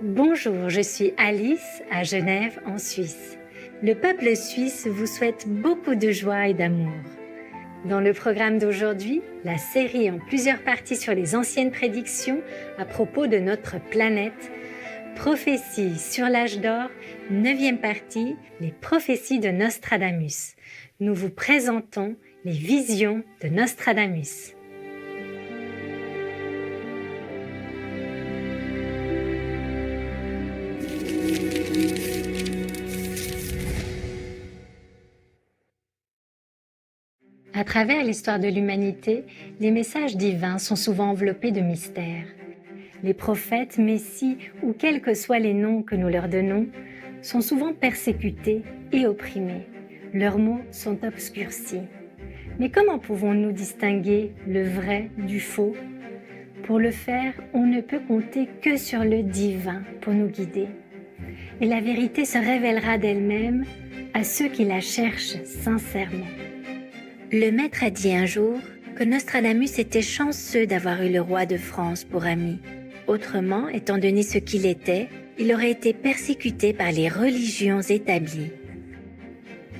Bonjour, je suis Alice à Genève en Suisse. Le peuple suisse vous souhaite beaucoup de joie et d'amour. Dans le programme d'aujourd'hui, la série en plusieurs parties sur les anciennes prédictions à propos de notre planète, Prophéties sur l'âge d'or, 9e partie, les prophéties de Nostradamus. Nous vous présentons les visions de Nostradamus. À travers l'histoire de l'humanité, les messages divins sont souvent enveloppés de mystères. Les prophètes, messies ou quels que soient les noms que nous leur donnons, sont souvent persécutés et opprimés. Leurs mots sont obscurcis. Mais comment pouvons-nous distinguer le vrai du faux? Pour le faire, on ne peut compter que sur le divin pour nous guider. Et la vérité se révélera d'elle-même à ceux qui la cherchent sincèrement. Le maître a dit un jour que Nostradamus était chanceux d'avoir eu le roi de France pour ami. Autrement, étant donné ce qu'il était, il aurait été persécuté par les religions établies.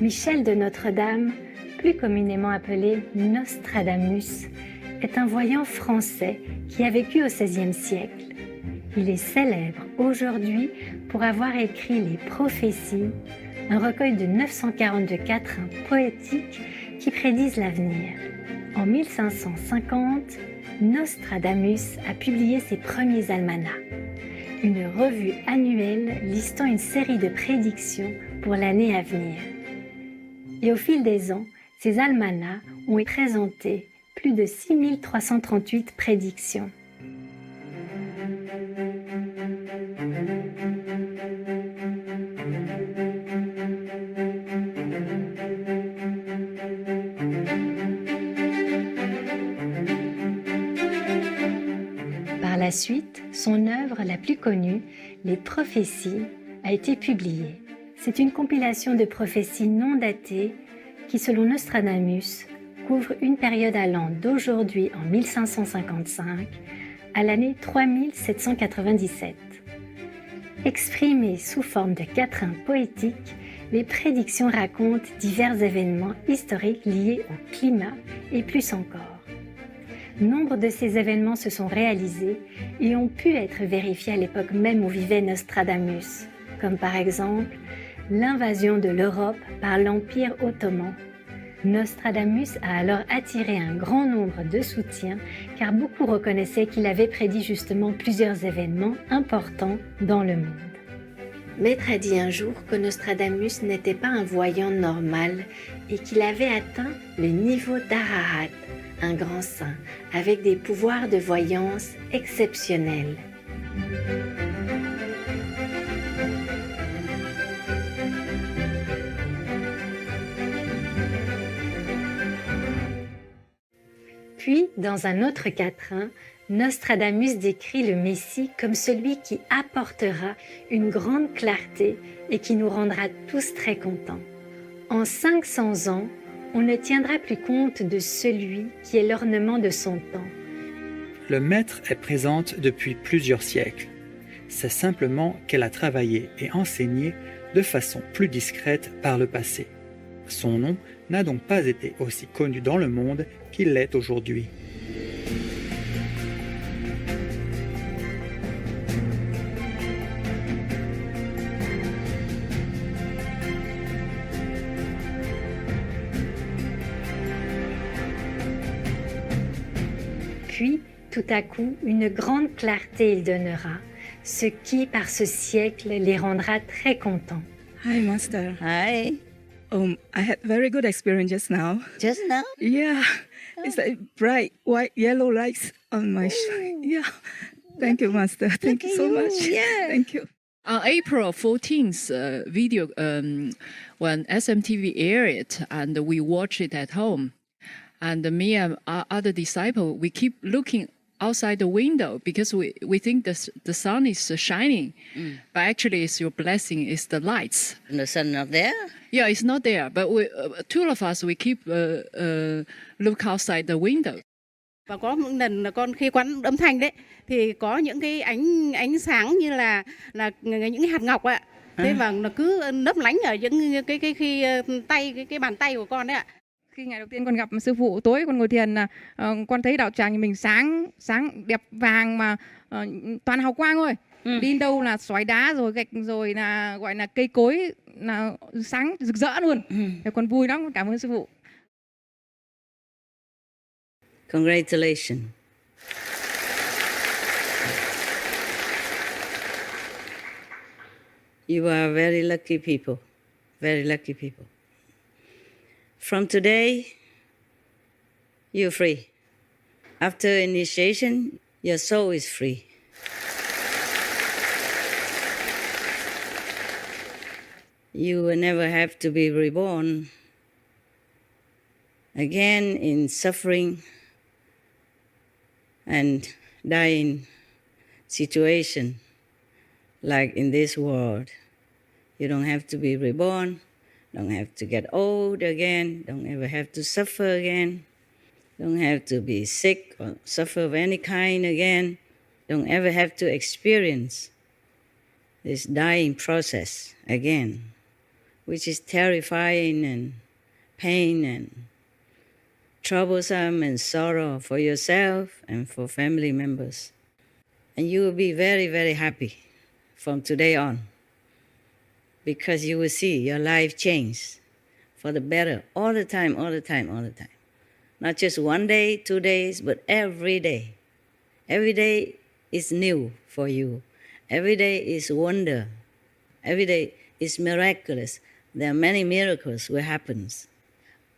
Michel de Notre-Dame, plus communément appelé Nostradamus, est un voyant français qui a vécu au XVIe siècle. Il est célèbre aujourd'hui pour avoir écrit les Prophéties, un recueil de 942 quatrains poétiques qui prédisent l'avenir. En 1550, Nostradamus a publié ses premiers almanachs, une revue annuelle listant une série de prédictions pour l'année à venir. Et au fil des ans, ces almanachs ont présenté plus de 6338 prédictions. Par la suite, son œuvre la plus connue, Les Prophéties, a été publiée. C'est une compilation de prophéties non datées qui, selon Nostradamus, couvre une période allant d'aujourd'hui en 1555 à l'année 3797. Exprimées sous forme de quatrains poétiques, les prédictions racontent divers événements historiques liés au climat et plus encore. Nombre de ces événements se sont réalisés et ont pu être vérifiés à l'époque même où vivait Nostradamus, comme par exemple l'invasion de l'Europe par l'Empire ottoman. Nostradamus a alors attiré un grand nombre de soutiens car beaucoup reconnaissaient qu'il avait prédit justement plusieurs événements importants dans le monde. Maître a dit un jour que Nostradamus n'était pas un voyant normal et qu'il avait atteint le niveau d'Arahat, un grand saint, avec des pouvoirs de voyance exceptionnels. Puis, dans un autre quatrain, Nostradamus décrit le Messie comme celui qui apportera une grande clarté et qui nous rendra tous très contents. En 500 ans, on ne tiendra plus compte de celui qui est l'ornement de son temps. Le maître est présente depuis plusieurs siècles. C'est simplement qu'elle a travaillé et enseigné de façon plus discrète par le passé. Son nom n'a donc pas été aussi connu dans le monde qu'il l'est aujourd'hui. Puis, tout à coup, une grande clarté il donnera, ce qui, par ce siècle, les rendra très contents. Hi, Master. Hi. I had very good experience just now. Just now? Yeah, it's like bright white yellow lights on my Yeah. Thank you, Master. Thank you so much. Yeah. Thank you. On April 14th, video when SMTV aired it, and we watched it at home. And me and our other disciple, we keep looking outside the window because we think the sun is shining, but actually it's your blessing, it's the lights. And the sun not there? Yeah, it's not there, but two of us, we keep look outside the window. Và có một lần là con khi quán âm thanh đấy thì có những cái ánh sáng như là những cái hạt ngọc ạ. Thế và nó cứ lấp lánh ở những cái khi tay cái bàn tay của con đấy ạ. Khi ngày đầu tiên con gặp sư phụ, tối con ngồi thiền là con thấy đạo tràng nhà mình sáng đẹp vàng mà toàn hào quang thôi. Đi đâu là xoáy đá rồi gạch rồi là gọi là cây cối là sáng rực rỡ luôn. Thì con vui lắm, cảm ơn sư phụ. Congratulations. You are very lucky people, very lucky people. From today, you're free. After initiation, your soul is free. You will never have to be reborn again in suffering and dying situation like in this world. You don't have to be reborn, don't have to get old again, don't ever have to suffer again, don't have to be sick or suffer of any kind again, don't ever have to experience this dying process again, which is terrifying and pain and troublesome and sorrow for yourself and for family members. And you will be very, very happy from today on, because you will see your life change for the better all the time, all the time, all the time. Not just one day, 2 days, but every day. Every day is new for you. Every day is wonder. Every day is miraculous. There are many miracles will happen.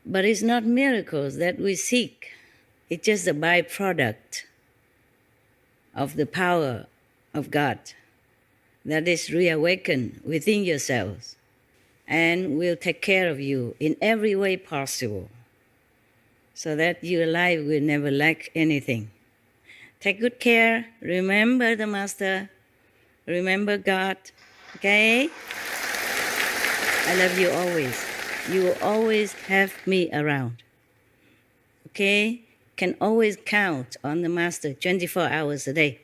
But it's not miracles that we seek. It's just a byproduct of the power of God that is reawakened within yourselves and will take care of you in every way possible so that your life will never lack anything. Take good care. Remember the Master. Remember God. Okay? I love you always. You will always have me around. Okay? Can always count on the Master 24 hours a day.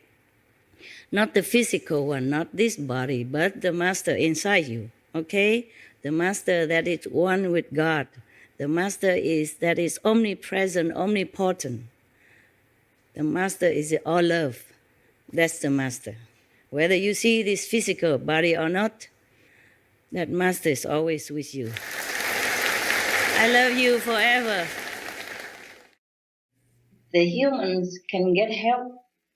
Not the physical one, not this body, but the Master inside you. Okay? The Master that is one with God. The Master that is omnipresent, omnipotent. The Master is all love. That's the Master. Whether you see this physical body or not, that Master is always with you. I love you forever. The humans can get help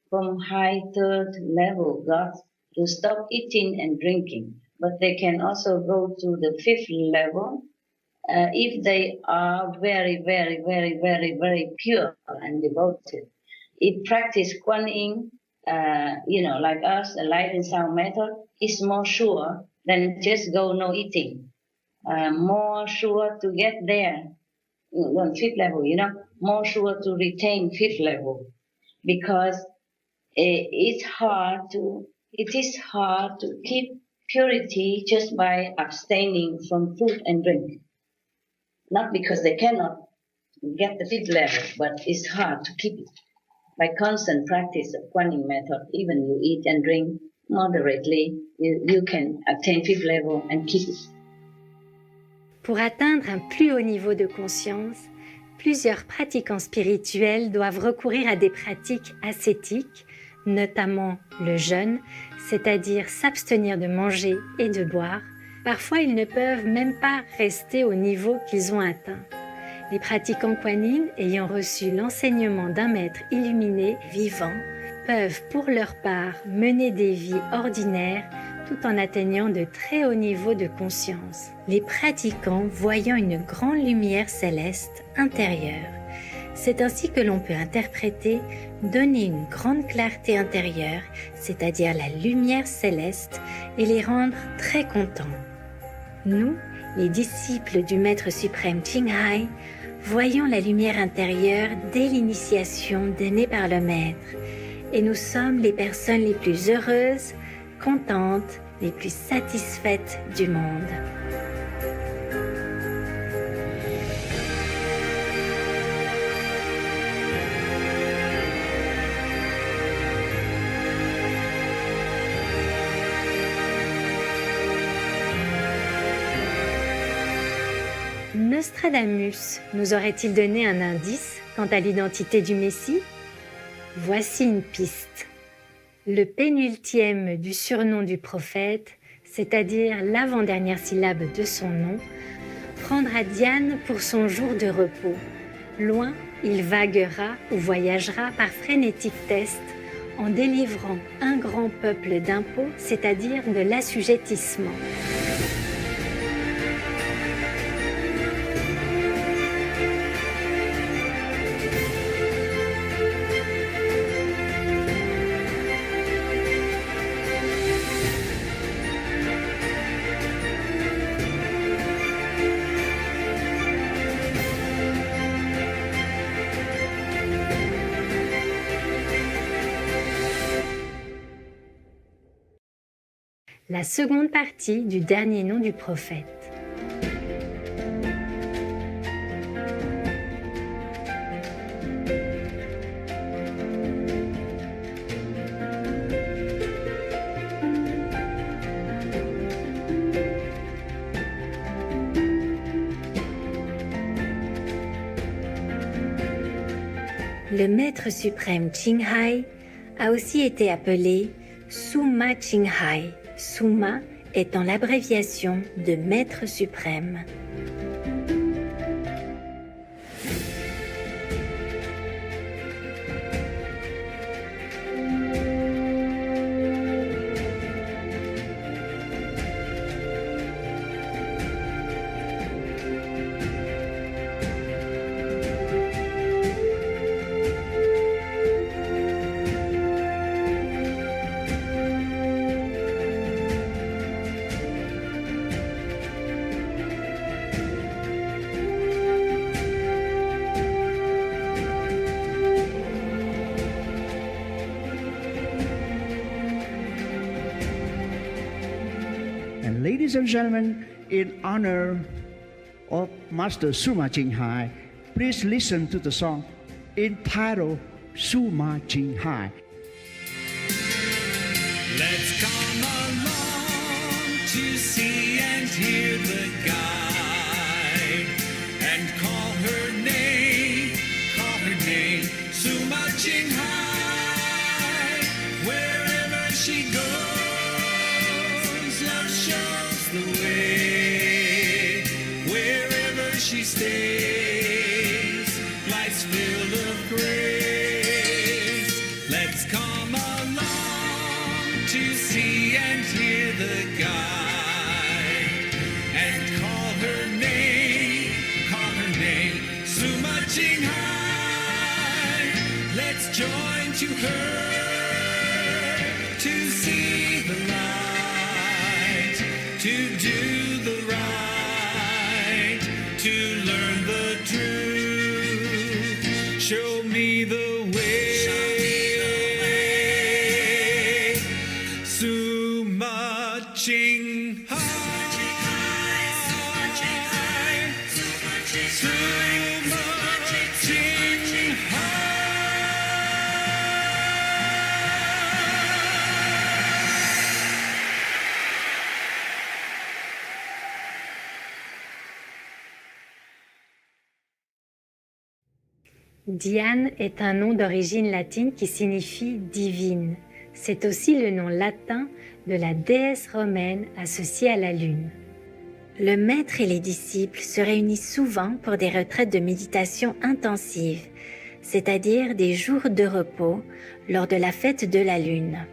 from high third level gods to stop eating and drinking, but they can also go to the fifth level if they are very, very, very, very, very pure and devoted. If practice Kuan Yin, like us, the light and sound method, is more sure than just go no eating. More sure to get there on fifth level, more sure to retain fifth level, because it is hard to keep purity just by abstaining from food and drink. Not because they cannot get the fifth level, but it's hard to keep it. By constant practice of Kuan Yin method, even you eat and drink moderately, you can attain fifth level and keep it. Pour atteindre un plus haut niveau de conscience, plusieurs pratiquants spirituels doivent recourir à des pratiques ascétiques, notamment le jeûne, c'est-à-dire s'abstenir de manger et de boire. Parfois, ils ne peuvent même pas rester au niveau qu'ils ont atteint. Les pratiquants Kuan Yin, ayant reçu l'enseignement d'un maître illuminé, vivant, peuvent pour leur part mener des vies ordinaires tout en atteignant de très hauts niveaux de conscience. Les pratiquants voyant une grande lumière céleste intérieure. C'est ainsi que l'on peut interpréter donner une grande clarté intérieure, c'est-à-dire la lumière céleste, et les rendre très contents. Nous, les disciples du Maître suprême Ching Hai, voyons la lumière intérieure dès l'initiation donnée par le Maître, et nous sommes les personnes les plus heureuses, contentes, les plus satisfaites du monde. Nostradamus nous aurait-il donné un indice quant à l'identité du Messie? Voici une piste. Le pénultième du surnom du prophète, c'est-à-dire l'avant-dernière syllabe de son nom, prendra Diane pour son jour de repos. Loin, il vaguera ou voyagera par frénétique test en délivrant un grand peuple d'impôts, c'est-à-dire de l'assujettissement. La seconde partie du dernier nom du prophète. Le maître suprême Qinghai a aussi été appelé Suma Qinghai, Suma étant l'abréviation de maître suprême. And ladies and gentlemen, in honor of Master Suma Qinghai, please listen to the song entitled Suma Qinghai. Let's come along to see and hear the guide and call her name, Suma Qinghai. Wherever she goes, love shows the way. Wherever she stays, life's filled of grace. Let's come along to see and hear the guide and call her name, Suma Qinghai. Let's join to her to see the light, to do the right, to learn the truth. Show me the way. Suma Qinghai. Suma Diane est un nom d'origine latine qui signifie divine. C'est aussi le nom latin de la déesse romaine associée à la lune. Le maître et les disciples se réunissent souvent pour des retraites de méditation intensive, c'est-à-dire des jours de repos lors de la fête de la lune.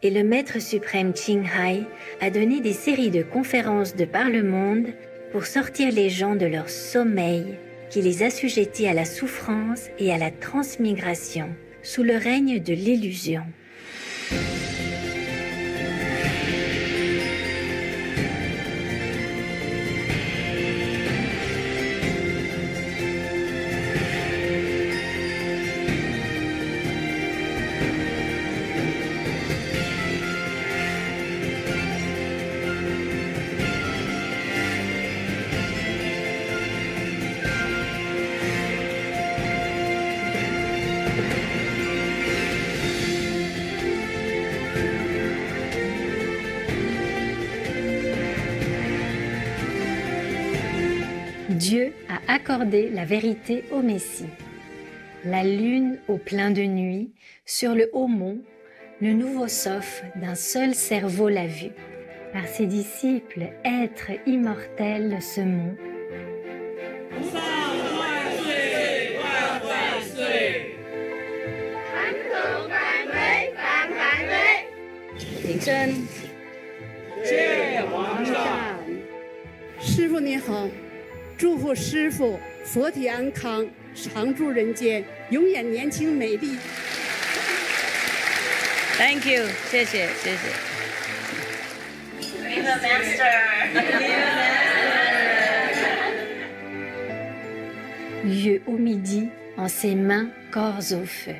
Et le maître suprême Ching Hai a donné des séries de conférences de par le monde pour sortir les gens de leur sommeil qui les assujettit à la souffrance et à la transmigration sous le règne de l'illusion. Dieu a accordé la vérité au Messie. La lune au plein de nuit, sur le haut mont, le nouveau sophe d'un seul cerveau l'a vu. Par ses disciples, êtres immortels ce mont. Nixon. 师父您好，祝福师父佛体安康，常驻人间，永远年轻美丽。Thank you， 谢谢谢谢。Viva Yeux au midi, en ses mains, corps au feu.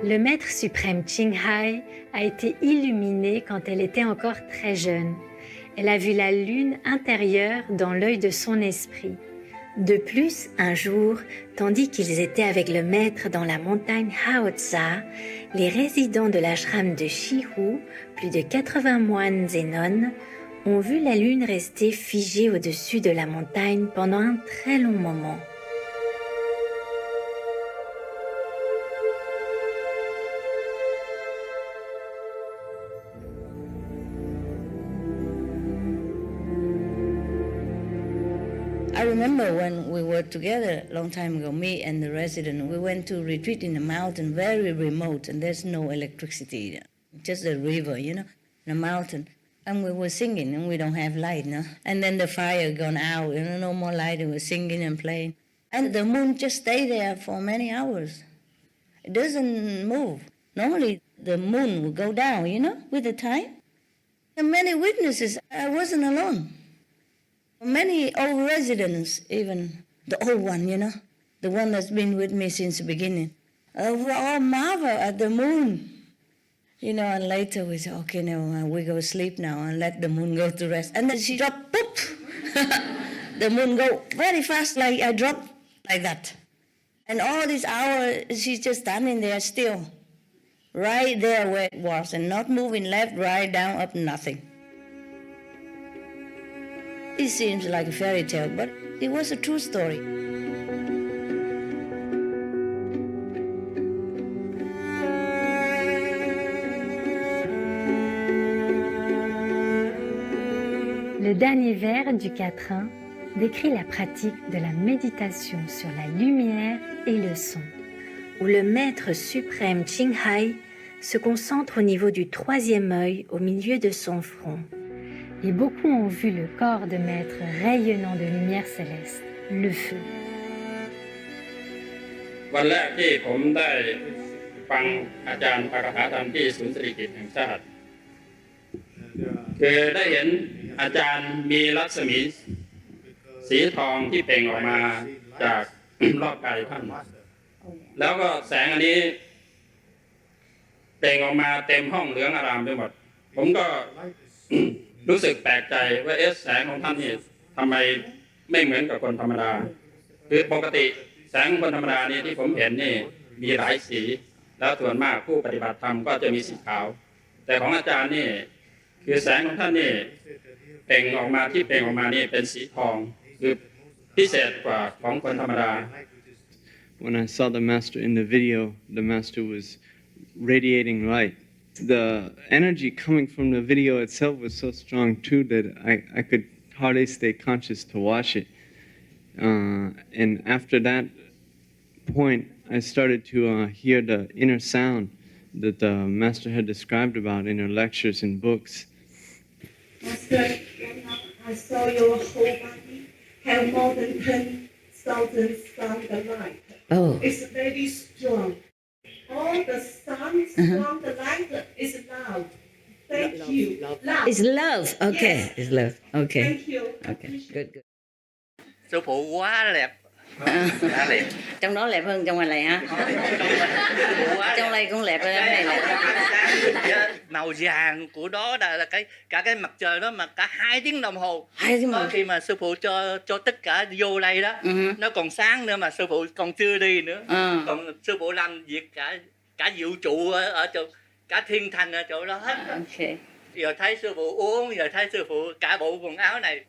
Le maître suprême Ching Hai a été illuminée quand elle était encore très jeune. Elle a vu la lune intérieure dans l'œil de son esprit. De plus, un jour, tandis qu'ils étaient avec le maître dans la montagne Haotsa, les résidents de l'ashram de Shihu, plus de 80 moines et nonnes, ont vu la lune rester figée au-dessus de la montagne pendant un très long moment. I remember when we were together a long time ago, me and the resident, we went to retreat in the mountain, very remote, and there's no electricity, just a river, you know, in a mountain. And we were singing, and we don't have light, no? And then the fire gone out, you know, no more light, and we're singing and playing. And the moon just stayed there for many hours. It doesn't move. Normally, the moon will go down, you know, with the time. And many witnesses, I wasn't alone. Many old residents, even the old one, you know, the one that's been with me since the beginning, we all marvel at the moon. You know, and later we say, okay, never mind, we go sleep now and let the moon go to rest. And then she dropped, poop! The moon go very fast, like I dropped like that. And all this hour, she's just standing there still, right there where it was, and not moving left, right, down, up, nothing. It seems like a fairy tale, but it was a true story. Le dernier vers du quatrain décrit la pratique de la méditation sur la lumière et le son, où le maître suprême Ching Hai se concentre au niveau du troisième œil au milieu de son front. Et beaucoup ont vu le corps de maître rayonnant de lumière céleste, le feu. วันแรกที่ผมได้ฟังอาจารย์ปาฐกถาธรรมที่ศูนย์เศรษฐกิจแห่งชาติคือได้เห็นอาจารย์มีรัศมีสีทองที่เปล่งออกมาจาก รอบกายท่านแล้วก็แสงอันนี้เปล่งออกมาเต็มห้องเหลืองอารามไปหมดผมก็ รู้สึกแปลกใจว่าแสงของท่านนี่ทำไมไม่เหมือนกับคนธรรมดาคือปกติแสงคนธรรมดานี่ที่ผมเห็นนี่มีหลายสีแล้วส่วนมากผู้ปฏิบัติธรรมก็จะมีสีขาวแต่ของอาจารย์นี่คือแสงของท่านนี่เปล่งออกมาที่เปล่งออกมานี่เป็นสีทองคือพิเศษกว่าของคนธรรมดา When I saw the master in the video, the master was radiating light. The energy coming from the video itself was so strong too that I could hardly stay conscious to watch it. And after that point, I started to hear the inner sound that the master had described about in her lectures and books. Master, I saw your whole body have more than 10,000 from the light. Oh. It's very strong. All the sun from the light is loud. Thank you. Love. It's love. Okay. Yes. It's love. Okay. Thank you. Okay. Good. Good. Sư phụ quá đẹp. Quá đẹp. Trong đó đẹp hơn trong ngoài này hả? Trong này cũng đẹp hơn này nè. Màu vàng của đó là cả cái mặt trời đó mà cả 2 tiếng đồng hồ. 2 tiếng đồng hồ. Khi mà sư phụ cho tất cả vô đây đó, nó còn sáng nữa mà sư phụ còn chưa đi nữa. Còn sư phụ làm việc cả vũ trụ ở chỗ, cả thiên thành ở chỗ đó hết. Okay. Giờ thấy sư phụ uống, giờ thấy sư phụ cả bộ quần áo này,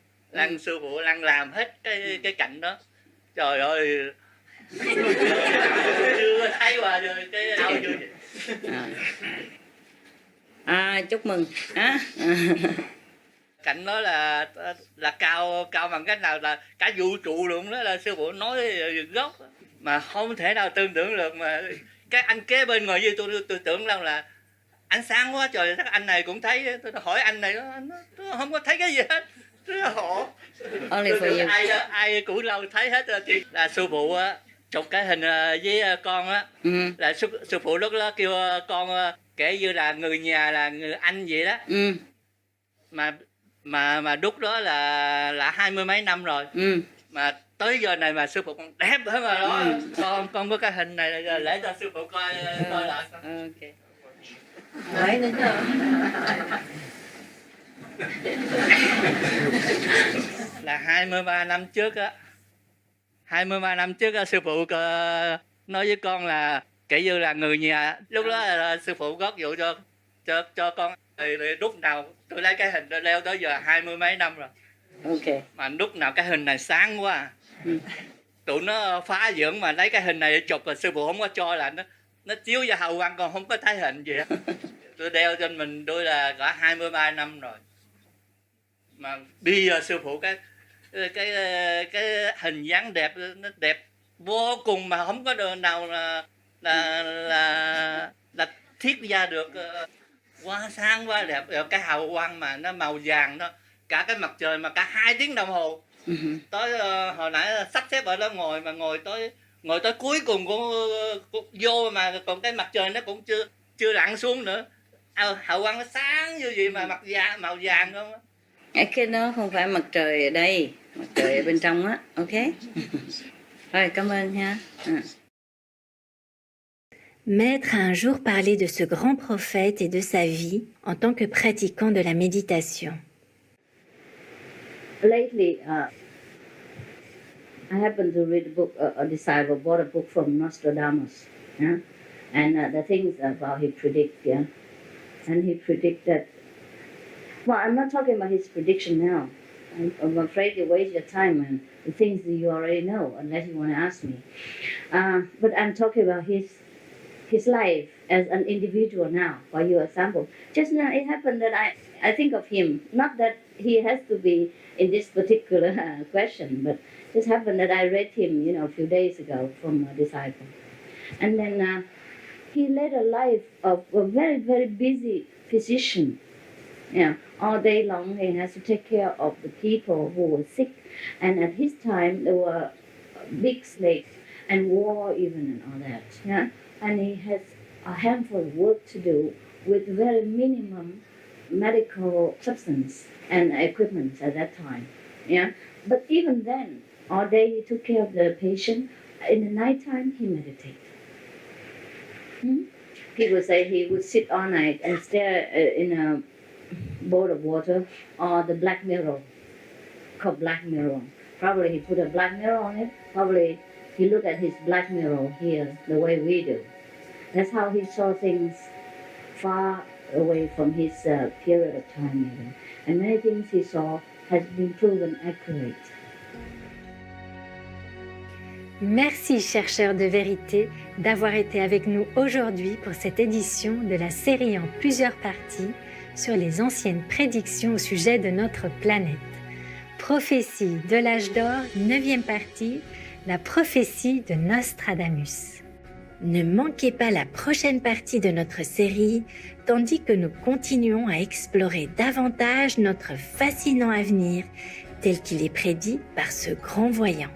sư phụ đang làm hết cái cảnh đó. Trời ơi. Chưa thấy qua rồi cái áo chúc mừng. Cảnh đó là cao bằng cách nào là cả vũ trụ luôn đó, là sư phụ nói gốc mà không thể nào tưởng tượng được. Mà cái anh kế bên ngồi với tôi tưởng rằng là ánh sáng quá trời, chắc anh này cũng thấy. Tôi hỏi anh này nó không có thấy cái gì hết. Họ ai cũng lâu thấy hết rồi. Là sư phụ chụp cái hình với con á, là sư phụ lúc đó kêu con kể như là người nhà, là người anh vậy đó. Mà đúc đó là 20 mấy năm rồi. Mà tới giờ này mà sư phụ còn đẹp hơn rồi đó. Con có cái hình này để cho sư phụ coi lại. Ok. Đấy nữa rồi. Là 23 năm trước á. 23 năm trước á, sư phụ nói với con là kể như là người nhà. Lúc đó là sư phụ góp vụ cho con. Thì lúc nào tôi lấy cái hình tôi đeo tới giờ 20 mấy năm rồi. Ok. Mà lúc nào cái hình này sáng quá. Tụi nó phá dưỡng mà lấy cái hình này để chụp, rồi sư phụ không có cho, là nó chiếu vào hào quang, còn không có thấy hình gì hết. Tôi đeo trên mình tôi là cả 23 năm rồi. Mà bây giờ sư phụ cái hình dáng đẹp, nó đẹp vô cùng mà không có đường nào là thiết ra được. Quá sáng quá đẹp, cái hào quang mà nó màu vàng đó, cả cái mặt trời mà cả 2 tiếng đồng hồ. Tới hồi nãy sắp xếp ở đó ngồi tới cuối cùng cũng vô, mà còn cái mặt trời nó cũng chưa lặn xuống nữa. Hào quang nó sáng như vậy mà màu vàng không á. Cái đó không phải mặt trời ở đây, mặt trời ở bên trong á. Ok. Rồi, cảm ơn nha. Maître a un jour parlé de ce grand prophète et de sa vie en tant que pratiquant de la méditation. Lately, I happened to read a book, a disciple bought a book from Nostradamus, yeah? And the things about he predict, yeah? And he predicted, well, I'm not talking about his prediction now. I'm afraid you waste your time and the things that you already know, unless you want to ask me. But I'm talking about his life as an individual now, for your example. Just now it happened that I think of him, not that he has to be in this particular question, but just happened that I read him, a few days ago from a disciple. And then he led a life of a very, very busy physician. Yeah, all day long he has to take care of the people who were sick. And at his time there were big slaves and war even and all that. Yeah, and he has a handful of work to do with very minimum medical substance and equipment at that time. Yeah, but even then, all day he took care of the patient In the nighttime, he meditates. People say he would sit all night and stare in a bowl of water or the black mirror, called black mirror. Probably he put a black mirror on it. Probably he looked at his black mirror here the way we do. That's how he saw things far away from his period of time even. And many things he saw has been proven accurate. Merci, chercheurs de vérité, d'avoir été avec nous aujourd'hui pour cette édition de la série en plusieurs parties sur les anciennes prédictions au sujet de notre planète. Prophétie de l'âge d'or, 9e partie, la prophétie de Nostradamus. Ne manquez pas la prochaine partie de notre série, tandis que nous continuons à explorer davantage notre fascinant avenir tel qu'il est prédit par ce grand voyant.